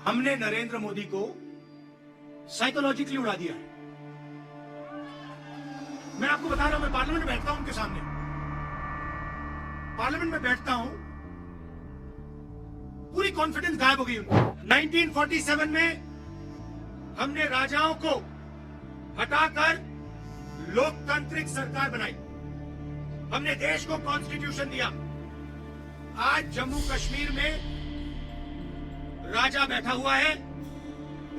हमने नरेंद्र मोदी को साइकोलॉजिकली उड़ा दिया है। मैं आपको बता रहा हूं, मैं पार्लियामेंट में बैठता हूं, उनके सामने पार्लियामेंट में बैठता हूं, पूरी कॉन्फिडेंस गायब हो गई उनको। 1947 में हमने राजाओं को हटाकर लोकतांत्रिक सरकार बनाई, हमने देश को कॉन्स्टिट्यूशन दिया। आज जम्मू कश्मीर में राजा बैठा हुआ है,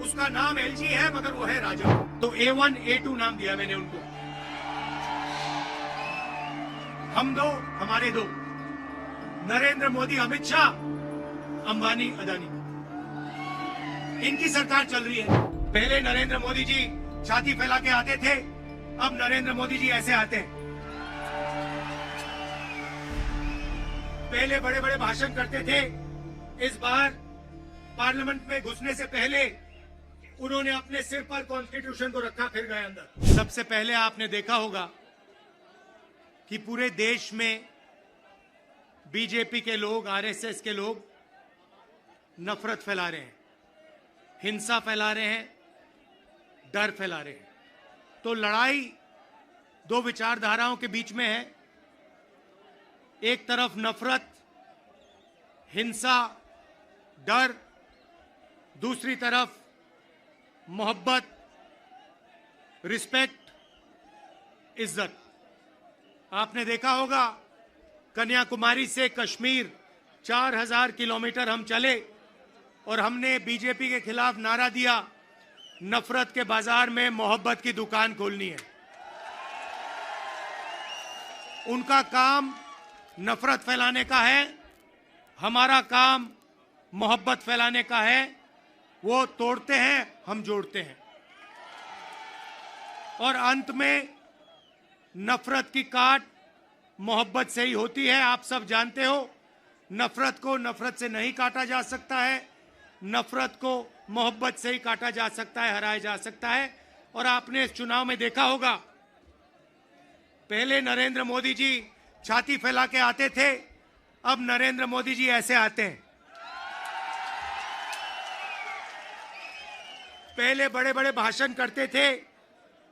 उसका नाम एलजी है मगर वो है राजा। तो A1 A2 नाम दिया मैंने उनको। हम दो, हमारे दो, नरेंद्र मोदी, अमित शाह, अंबानी, अदानी, इनकी सरकार चल रही है। पहले नरेंद्र मोदी जी छाती फैला के आते थे, अब नरेंद्र मोदी जी ऐसे आते हैं। पहले बड़े बड़े भाषण करते थे, इस बार पार्लियामेंट में घुसने से पहले उन्होंने अपने सिर पर कॉन्स्टिट्यूशन को रखा, फिर गए अंदर। सबसे पहले आपने देखा होगा कि पूरे देश में बीजेपी के लोग, आरएसएस के लोग नफरत फैला रहे हैं, हिंसा फैला रहे हैं, डर फैला रहे हैं। तो लड़ाई दो विचारधाराओं के बीच में है। एक तरफ नफरत, हिंसा, डर, दूसरी तरफ मोहब्बत, रिस्पेक्ट, इज्जत। आपने देखा होगा कन्याकुमारी से कश्मीर 4000 किलोमीटर हम चले और हमने बीजेपी के खिलाफ नारा दिया, नफरत के बाजार में मोहब्बत की दुकान खोलनी है। उनका काम नफरत फैलाने का है, हमारा काम मोहब्बत फैलाने का है। वो तोड़ते हैं, हम जोड़ते हैं, और अंत में नफरत की काट मोहब्बत से ही होती है। आप सब जानते हो, नफरत को नफरत से नहीं काटा जा सकता है, नफरत को मोहब्बत से ही काटा जा सकता है, हराया जा सकता है। और आपने इस चुनाव में देखा होगा, पहले नरेंद्र मोदी जी छाती फैला के आते थे, अब नरेंद्र मोदी जी ऐसे आते हैं। पहले बड़े बड़े भाषण करते थे,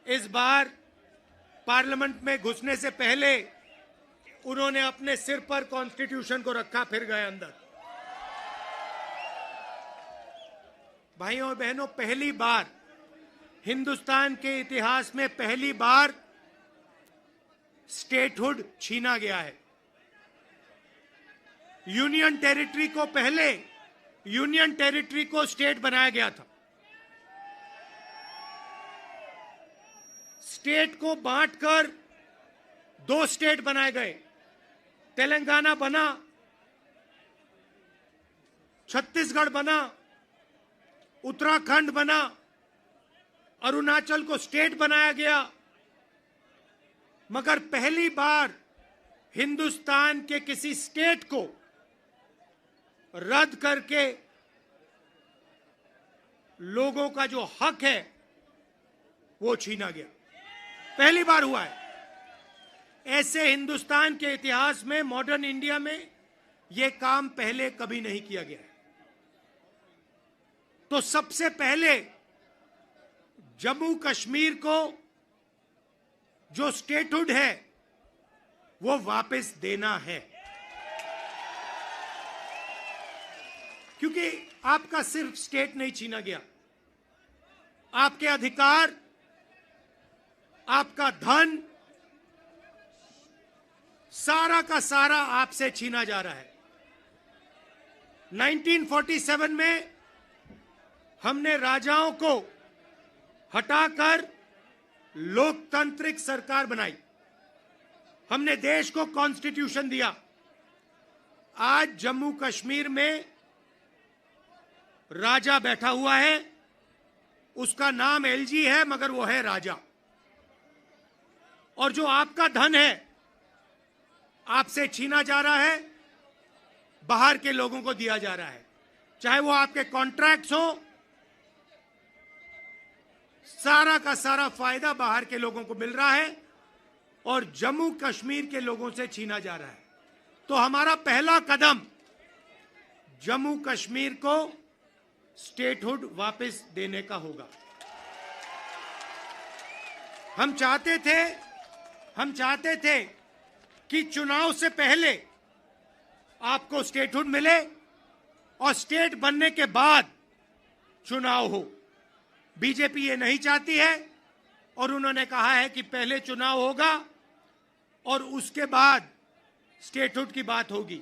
इस बार पार्लियामेंट में घुसने से पहले उन्होंने अपने सिर पर कॉन्स्टिट्यूशन को रखा, फिर गए अंदर। भाइयों और बहनों, पहली बार हिंदुस्तान के इतिहास में पहली बार स्टेटहुड छीना गया है। यूनियन टेरिटरी को पहले यूनियन टेरिटरी को स्टेट बनाया गया था। स्टेट को बांटकर दो स्टेट बनाए गए, तेलंगाना बना, छत्तीसगढ़ बना, उत्तराखंड बना, अरुणाचल को स्टेट बनाया गया। मगर पहली बार हिंदुस्तान के किसी स्टेट को रद्द करके लोगों का जो हक है वो छीना गया, पहली बार हुआ है। ऐसे हिंदुस्तान के इतिहास में, मॉडर्न इंडिया में यह काम पहले कभी नहीं किया गया है। तो सबसे पहले जम्मू कश्मीर को जो स्टेटहुड है वो वापस देना है, क्योंकि आपका सिर्फ स्टेट नहीं छीना गया, आपके अधिकार, आपका धन, सारा का सारा आपसे छीना जा रहा है। 1947 में हमने राजाओं को हटाकर लोकतांत्रिक सरकार बनाई, हमने देश को कॉन्स्टिट्यूशन दिया। आज जम्मू कश्मीर में राजा बैठा हुआ है, उसका नाम एलजी है मगर वो है राजा। और जो आपका धन है आपसे छीना जा रहा है, बाहर के लोगों को दिया जा रहा है, चाहे वो आपके कॉन्ट्रैक्ट्स हो, सारा का सारा फायदा बाहर के लोगों को मिल रहा है और जम्मू कश्मीर के लोगों से छीना जा रहा है। तो हमारा पहला कदम जम्मू कश्मीर को स्टेटहुड वापस देने का होगा। हम चाहते थे कि चुनाव से पहले आपको स्टेटहुड मिले और स्टेट बनने के बाद चुनाव हो। बीजेपी ये नहीं चाहती है और उन्होंने कहा है कि पहले चुनाव होगा और उसके बाद स्टेटहुड की बात होगी।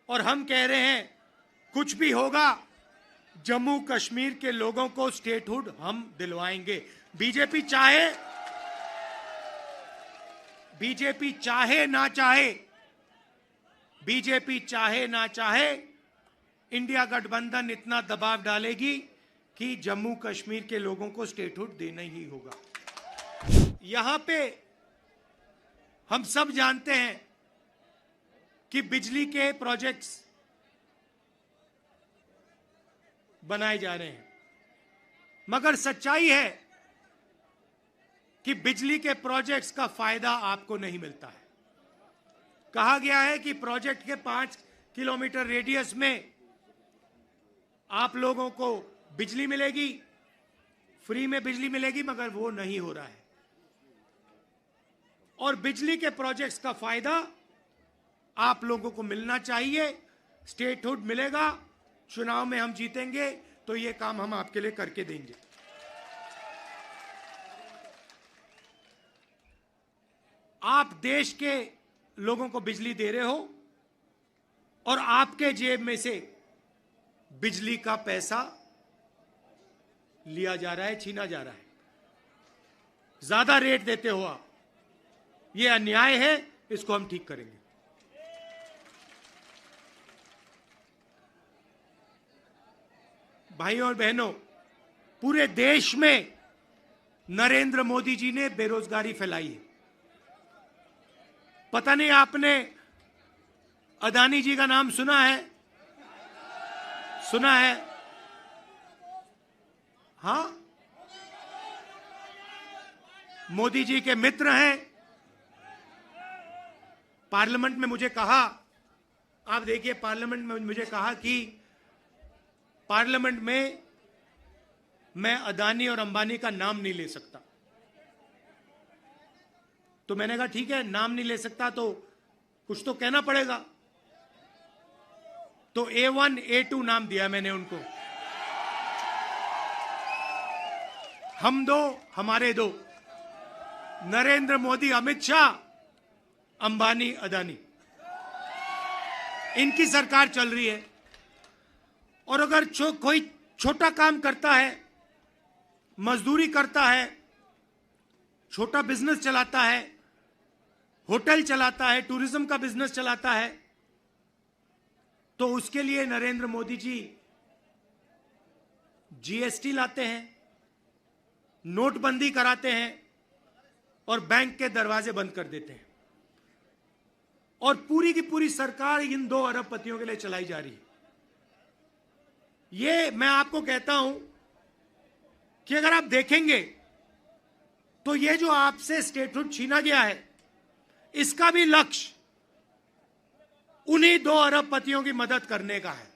और हम कह रहे हैं कुछ भी होगा, जम्मू कश्मीर के लोगों को स्टेटहुड हम दिलवाएंगे। बीजेपी चाहे ना चाहे, इंडिया गठबंधन इतना दबाव डालेगी कि जम्मू कश्मीर के लोगों को स्टेटहुड देना ही होगा। यहां पे हम सब जानते हैं कि बिजली के प्रोजेक्ट्स बनाए जा रहे हैं, मगर सच्चाई है कि बिजली के प्रोजेक्ट्स का फायदा आपको नहीं मिलता है। कहा गया है कि प्रोजेक्ट के 5 किलोमीटर रेडियस में आप लोगों को बिजली मिलेगी, फ्री में बिजली मिलेगी, मगर वो नहीं हो रहा है। और बिजली के प्रोजेक्ट्स का फायदा आप लोगों को मिलना चाहिए। स्टेटहुड मिलेगा, चुनाव में हम जीतेंगे तो ये काम हम आपके लिए करके देंगे। आप देश के लोगों को बिजली दे रहे हो और आपके जेब में से बिजली का पैसा लिया जा रहा है, छीना जा रहा है, ज्यादा रेट देते हो आप। ये अन्याय है, इसको हम ठीक करेंगे। भाइयों और बहनों, पूरे देश में नरेंद्र मोदी जी ने बेरोजगारी फैलाई है। पता नहीं आपने अदानी जी का नाम सुना है? हाँ, मोदी जी के मित्र हैं। पार्लियामेंट में मुझे कहा, आप देखिए, पार्लियामेंट में मुझे कहा कि पार्लियामेंट में मैं अदानी और अंबानी का नाम नहीं ले सकता। तो मैंने कहा ठीक है, नाम नहीं ले सकता तो कुछ तो कहना पड़ेगा। तो A1 A2 नाम दिया मैंने उनको। हम दो, हमारे दो, नरेंद्र मोदी, अमित शाह, अंबानी, अदानी, इनकी सरकार चल रही है। और अगर कोई छोटा काम करता है, मजदूरी करता है, छोटा बिजनेस चलाता है, होटल चलाता है, टूरिज्म का बिजनेस चलाता है, तो उसके लिए नरेंद्र मोदी जी जीएसटी लाते हैं, नोटबंदी कराते हैं और बैंक के दरवाजे बंद कर देते हैं। और पूरी की पूरी सरकार इन 2 अरबपतियों के लिए चलाई जा रही है। ये मैं आपको कहता हूं कि अगर आप देखेंगे तो ये जो आपसे स्टेटहुड छीना गया है, इसका भी लक्ष्य उन्हीं 2 अरबपतियों की मदद करने का है।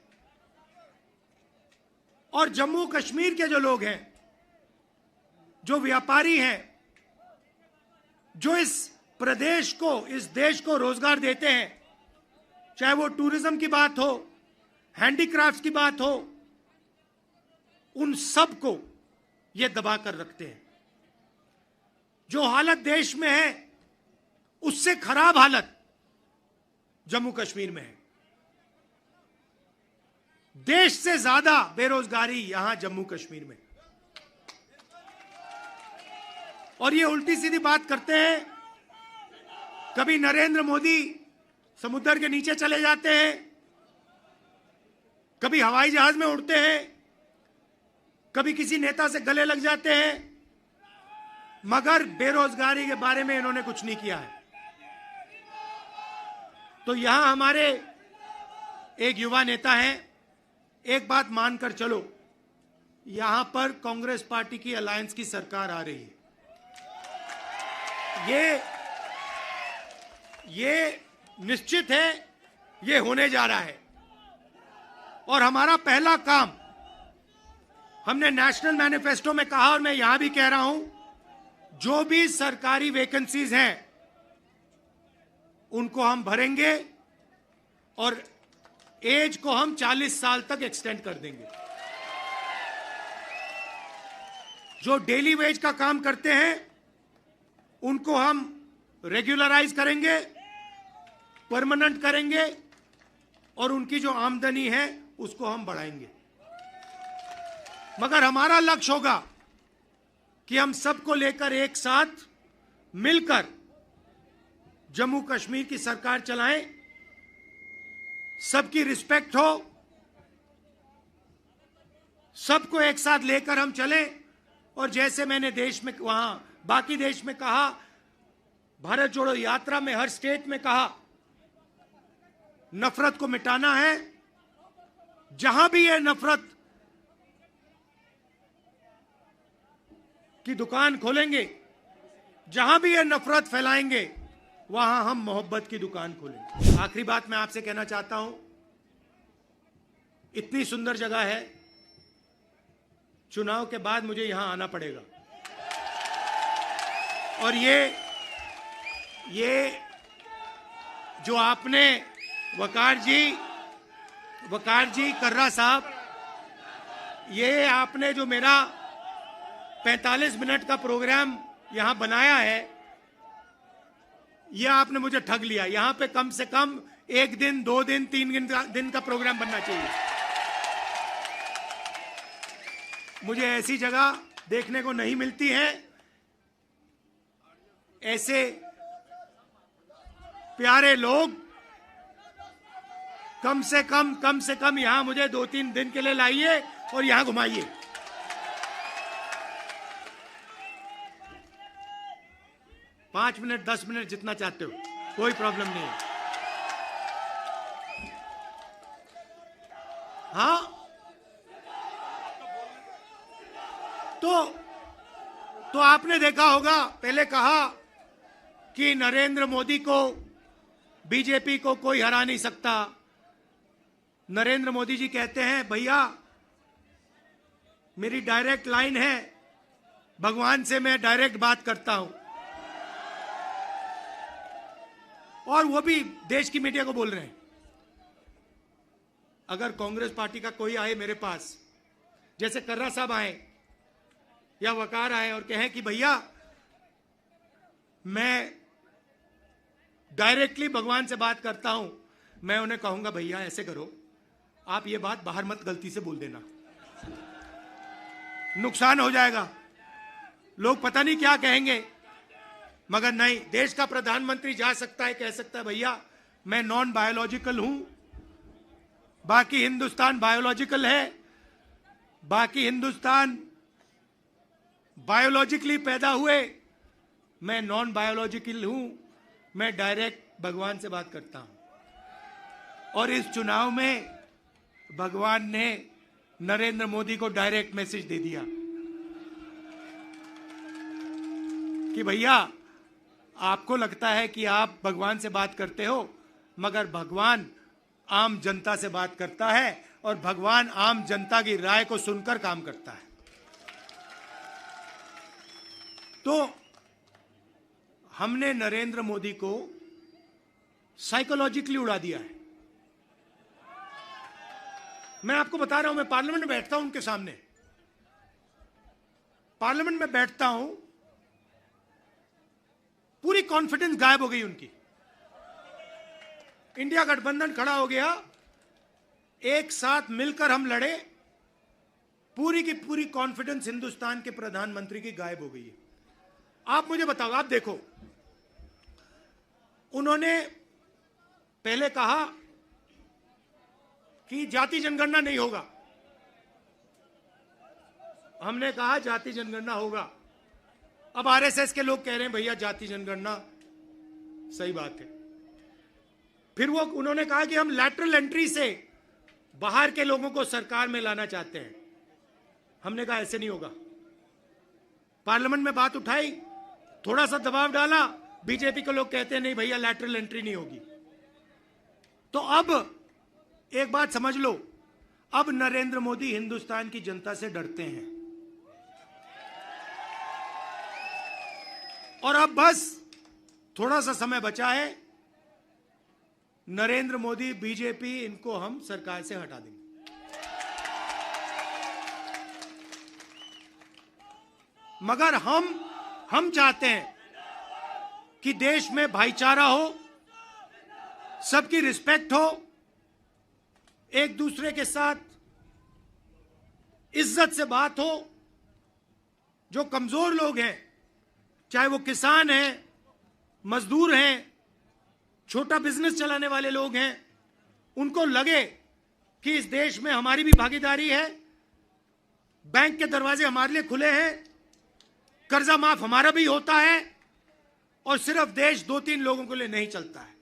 और जम्मू कश्मीर के जो लोग हैं, जो व्यापारी हैं, जो इस प्रदेश को, इस देश को रोजगार देते हैं, चाहे वो टूरिज्म की बात हो, हैंडीक्राफ्ट्स की बात हो, उन सब को ये दबा कर रखते हैं। जो हालत देश में है, उससे खराब हालत जम्मू कश्मीर में है। देश से ज्यादा बेरोजगारी यहां जम्मू कश्मीर में। और ये उल्टी सीधी बात करते हैं। कभी नरेंद्र मोदी समुद्र के नीचे चले जाते हैं, कभी हवाई जहाज में उड़ते हैं, कभी किसी नेता से गले लग जाते हैं, मगर बेरोजगारी के बारे में इन्होंने कुछ नहीं किया है। तो यहां हमारे एक युवा नेता हैं, एक बात मानकर चलो, यहां पर कांग्रेस पार्टी की अलायंस की सरकार आ रही है। ये निश्चित है, ये होने जा रहा है। और हमारा पहला काम हमने नेशनल मैनिफेस्टो में कहा और मैं यहां भी कह रहा हूं, जो भी सरकारी वैकेंसीज हैं उनको हम भरेंगे और एज को हम 40 साल तक एक्सटेंड कर देंगे। जो डेली वेज का काम करते हैं उनको हम रेगुलराइज करेंगे, परमानेंट करेंगे और उनकी जो आमदनी है उसको हम बढ़ाएंगे। मगर हमारा लक्ष्य होगा कि हम सबको लेकर एक साथ मिलकर जम्मू कश्मीर की सरकार चलाएं, सबकी रिस्पेक्ट हो, सबको एक साथ लेकर हम चलें। और जैसे मैंने देश में वहां बाकी देश में कहा, भारत जोड़ो यात्रा में हर स्टेट में कहा, नफरत को मिटाना है। जहां भी ये नफरत की दुकान खोलेंगे, जहां भी ये नफरत फैलाएंगे, वहां हम मोहब्बत की दुकान खोलेंगे। आखिरी बात मैं आपसे कहना चाहता हूं, इतनी सुंदर जगह है, चुनाव के बाद मुझे यहां आना पड़ेगा। और ये जो आपने वकार जी कर्रा साहब, ये आपने जो मेरा 45 मिनट का प्रोग्राम यहां बनाया है, यह आपने मुझे ठग लिया। यहां पे कम से कम 1 दिन, 2 दिन, 3 दिन का प्रोग्राम बनना चाहिए। मुझे ऐसी जगह देखने को नहीं मिलती है। ऐसे प्यारे लोग कम से कम यहां मुझे 2-3 दिन के लिए लाइए और यहां घुमाइए। पांच मिनट, 10 मिनट, जितना चाहते हो, कोई प्रॉब्लम नहीं है। हाँ, तो आपने देखा होगा, पहले कहा कि नरेंद्र मोदी को, बीजेपी को कोई हरा नहीं सकता। नरेंद्र मोदी जी कहते हैं, भैया मेरी डायरेक्ट लाइन है, भगवान से मैं डायरेक्ट बात करता हूं। और वो भी देश की मीडिया को बोल रहे हैं। अगर कांग्रेस पार्टी का कोई आए मेरे पास, जैसे कर्रा साहब आए या वकार आए और कहें कि भैया मैं डायरेक्टली भगवान से बात करता हूं, मैं उन्हें कहूंगा, भैया ऐसे करो, आप ये बात बाहर मत गलती से बोल देना, नुकसान हो जाएगा, लोग पता नहीं क्या कहेंगे। मगर नहीं, देश का प्रधानमंत्री जा सकता है, कह सकता है, भैया मैं नॉन बायोलॉजिकल हूं, बाकी हिंदुस्तान बायोलॉजिकल है, बाकी हिंदुस्तान बायोलॉजिकली पैदा हुए, मैं नॉन बायोलॉजिकल हूं, मैं डायरेक्ट भगवान से बात करता हूं। और इस चुनाव में भगवान ने नरेंद्र मोदी को डायरेक्ट मैसेज दे दिया कि भैया आपको लगता है कि आप भगवान से बात करते हो, मगर भगवान आम जनता से बात करता है और भगवान आम जनता की राय को सुनकर काम करता है। तो हमने नरेंद्र मोदी को साइकोलॉजिकली उड़ा दिया है। मैं आपको बता रहा हूं, मैं पार्लियामेंट में बैठता हूं, उनके सामने पार्लियामेंट में बैठता हूं, पूरी कॉन्फिडेंस गायब हो गई उनकी। इंडिया गठबंधन खड़ा हो गया, एक साथ मिलकर हम लड़े, पूरी की पूरी कॉन्फिडेंस हिंदुस्तान के प्रधानमंत्री की गायब हो गई है। आप मुझे बताओ, आप देखो, उन्होंने पहले कहा कि जाति जनगणना नहीं होगा, हमने कहा जाति जनगणना होगा। अब आरएसएस के लोग कह रहे हैं भैया जाति जनगणना सही बात है। फिर वो उन्होंने कहा कि हम लैटरल एंट्री से बाहर के लोगों को सरकार में लाना चाहते हैं। हमने कहा ऐसे नहीं होगा। पार्लियामेंट में बात उठाई, थोड़ा सा दबाव डाला, बीजेपी के लोग कहते हैं नहीं भैया लैटरल एंट्री नहीं होगी। तो अब एक बात समझ लो, अब नरेंद्र मोदी हिंदुस्तान की जनता से डरते हैं और अब बस थोड़ा सा समय बचा है। नरेंद्र मोदी, बीजेपी, इनको हम सरकार से हटा देंगे। मगर हम चाहते हैं कि देश में भाईचारा हो, सबकी रिस्पेक्ट हो, एक दूसरे के साथ इज्जत से बात हो। जो कमजोर लोग हैं, चाहे वो किसान हैं, मजदूर हैं, छोटा बिजनेस चलाने वाले लोग हैं, उनको लगे कि इस देश में हमारी भी भागीदारी है, बैंक के दरवाजे हमारे लिए खुले हैं, कर्जा माफ हमारा भी होता है और सिर्फ देश 2-3 लोगों के लिए नहीं चलता है।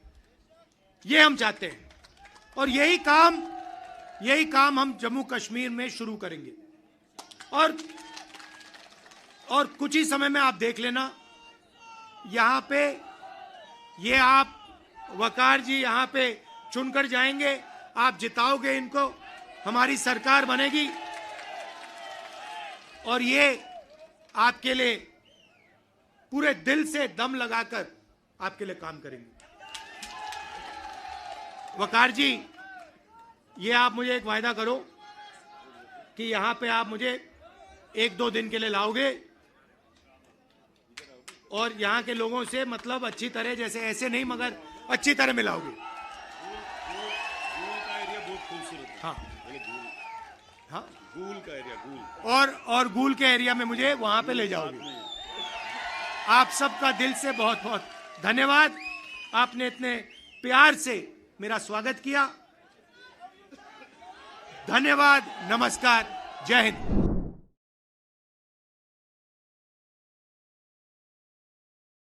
ये हम चाहते हैं और यही काम हम जम्मू कश्मीर में शुरू करेंगे। और कुछ ही समय में आप देख लेना, यहां पे ये आप वकार जी यहां पे चुनकर जाएंगे, आप जिताओगे इनको, हमारी सरकार बनेगी और ये आपके लिए पूरे दिल से दम लगाकर आपके लिए काम करेंगे। वकार जी, ये आप मुझे एक वायदा करो कि यहां पे आप मुझे 1-2 दिन के लिए लाओगे और यहां के लोगों से मतलब अच्छी तरह, जैसे ऐसे नहीं मगर अच्छी तरह मिलाओगे। हाँ हाँ, गूल का एरिया, गूल और गूल के एरिया में मुझे वहां पे ले जाओगे। आप सबका दिल से बहुत बहुत धन्यवाद। आपने इतने प्यार से मेरा स्वागत किया। धन्यवाद, नमस्कार, जय हिंद।